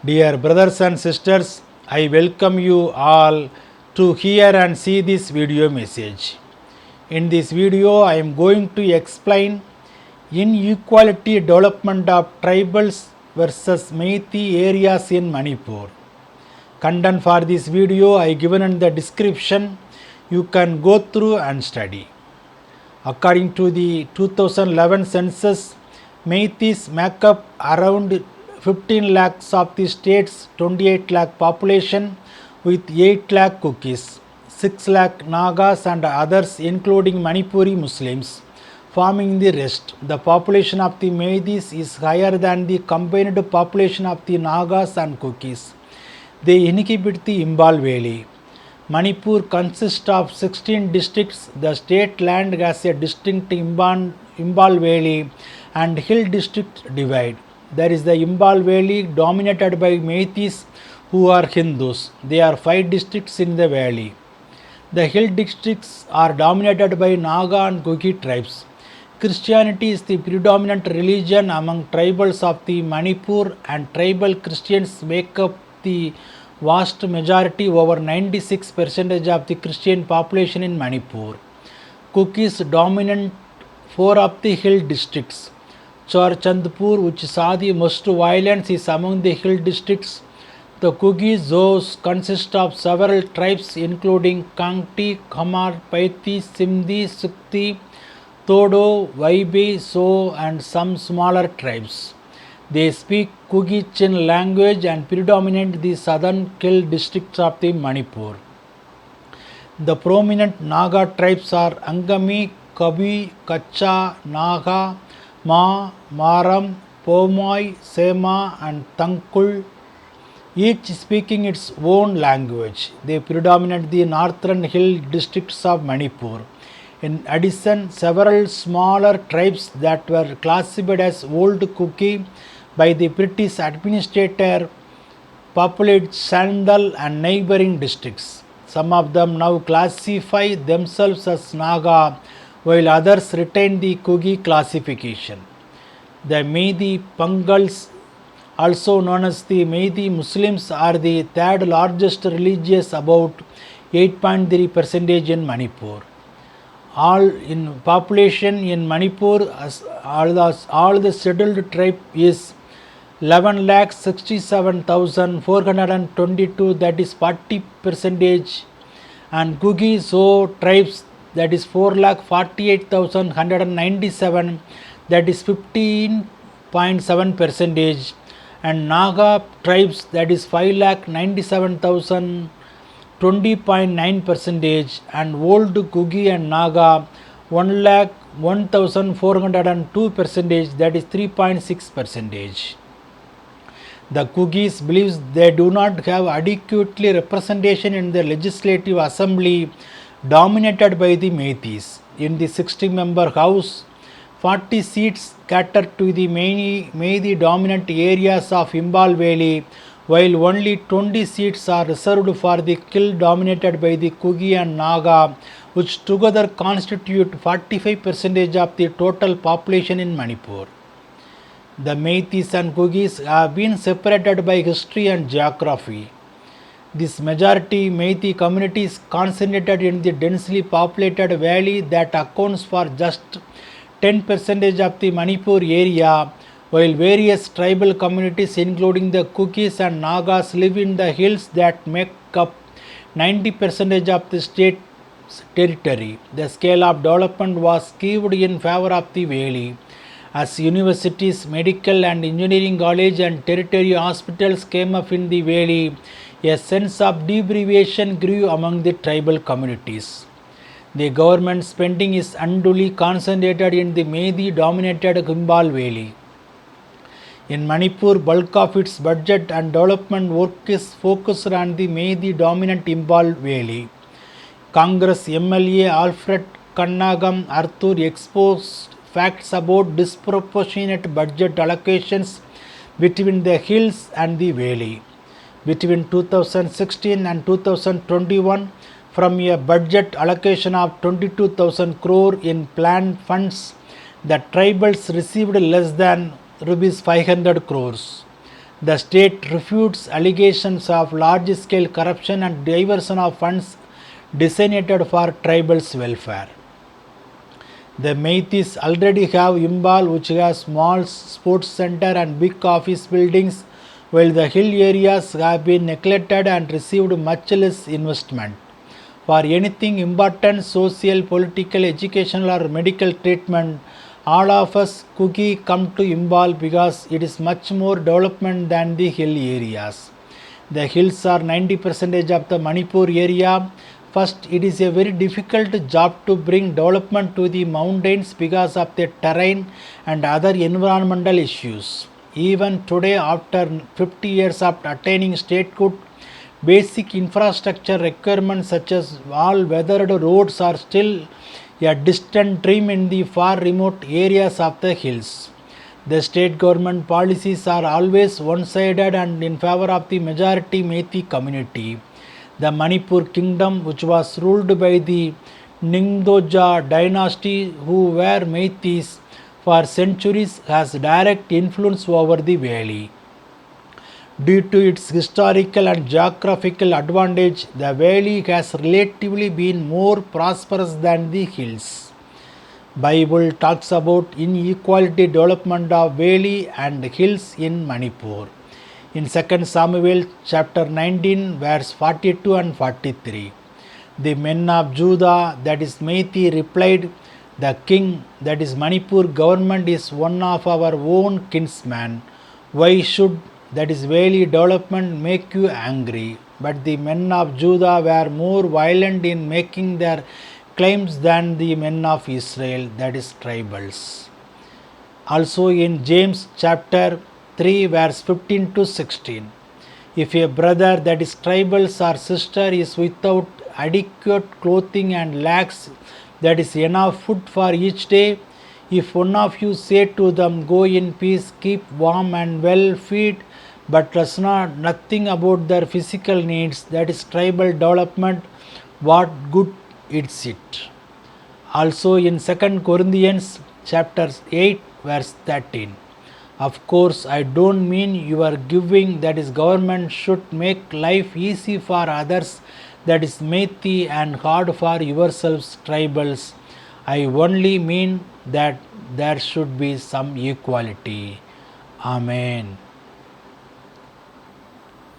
Dear brothers and sisters, I welcome you all to hear and see this video message. In this video, I am going to explain inequality development of tribals versus Meitei areas in Manipur. Content for this video I given in the description. You can go through and study. According to the 2011 census, Meiteis make up around 15 lakhs of the state's 28 lakh population with 8 lakh Kukis, 6 lakh Nagas and others including Manipuri Muslims forming the rest. The population of the Meiteis is higher than the combined population of the Nagas and Kukis. They inhabit the Imphal Valley. Manipur consists of 16 districts. The state land has a distinct Imphal Valley and hill district divide. There is the Imphal Valley dominated by Meiteis who are Hindus. There are 5 districts in the valley. The hill districts are dominated by Naga and Kuki tribes. Christianity is the predominant religion among tribals of the Manipur, and tribal Christians make up the vast majority, over 96% of the Christian population in Manipur. Kukis dominate 4 of the hill districts. Chandpur, which saw the most violence, is among the hill districts. The Kuki zones consist of several tribes including Kangti, Khamar, Paiti, Simdi, Sukti, Todo, Vaibe, So and some smaller tribes. They speak Kuki-Chin language and predominate the southern hill districts of the Manipur. The prominent Naga tribes are Angami, Kabi, Kacha, Naga, Ma, Maram, Pomoi, Sema and Tangkul, each speaking its own language. They predominate the northern hill districts of Manipur. In addition, several smaller tribes that were classified as Old Kuki by the British administrator populate Sandal and neighboring districts. Some of them now classify themselves as Naga, while others retain the Kuki classification. The Meitei Pangals, also known as the Meitei Muslims, are the third largest religious, about 8.3% in Manipur. All in population in Manipur, all the scheduled tribe is 11,67,422, that is 40%, and Kuki so tribes, that is 4,48,197, that is 15.7%, and Naga tribes, that is 5,97,000, 20.9%, and Old Kuki and Naga 1,01,402%, that is 3.6%. The Kukis believes they do not have adequately representation in the legislative assembly dominated by the Meiteis. In the 60-member house, 40 seats cater to the Meitei dominant areas of Imphal Valley, while only 20 seats are reserved for the hill dominated by the Kuki and Naga, which together constitute 45% of the total population in Manipur. The Meiteis and Kukis have been separated by history and geography. This majority Meitei community is concentrated in the densely populated valley that accounts for just 10% of the Manipur area, while various tribal communities including the Kukis and Nagas live in the hills that make up 90% of the state's territory. The scale of development was skewed in favor of the valley. As universities, medical and engineering college and tertiary hospitals came up in the valley, a sense of deprivation grew among the tribal communities. The government spending is unduly concentrated in the Meitei dominated Imphal Valley. In Manipur, bulk of its budget and development work is focused on the Meitei dominant Imphal Valley. Congress MLA Alfred Kannagam Arthur exposed facts about disproportionate budget allocations between the hills and the valley. Between 2016 and 2021, from a budget allocation of 22,000 crore in planned funds, the tribals received less than rupees 500 crores. The state refutes allegations of large-scale corruption and diversion of funds designated for tribals' welfare. The Meiteis already have Imphal, which has malls, sports center and big office buildings, while the hill areas have been neglected and received much less investment. For anything important, social, political, educational or medical treatment, all of us Kuki come to Imphal because it is much more development than the hill areas. The hills are 90% of the Manipur area. First, it is a very difficult job to bring development to the mountains because of the terrain and other environmental issues. Even today, after 50 years of attaining statehood, basic infrastructure requirements such as all-weathered roads are still a distant dream in the far remote areas of the hills. The state government policies are always one-sided and in favor of the majority Meitei community. The Manipur kingdom, which was ruled by the Ningdoja dynasty, who were Meiteis for centuries, has direct influence over the valley. Due to its historical and geographical advantage, the valley has relatively been more prosperous than the hills. Bible talks about inequality development of valley and hills in Manipur. In 2 Samuel chapter 19 verse 42 and 43, the men of Judah, that is Meitei, replied, "The king, that is Manipur government, is one of our own kinsmen. Why should, that is valley development, make you angry?" But the men of Judah were more violent in making their claims than the men of Israel, that is tribals. Also in James chapter 3 verse 15 to 16, if a brother, that is tribals, or sister is without adequate clothing and lacks, that is enough food for each day, if one of you say to them, "Go in peace, keep warm and well, feed," but does nothing about their physical needs, that is tribal development, what good is it? Also in 2 Corinthians chapter 8 verse 13, of course I don't mean your giving, that is government, should make life easy for others, that is Meitei, and hard for yourselves tribals. I only mean that there should be some equality. Amen.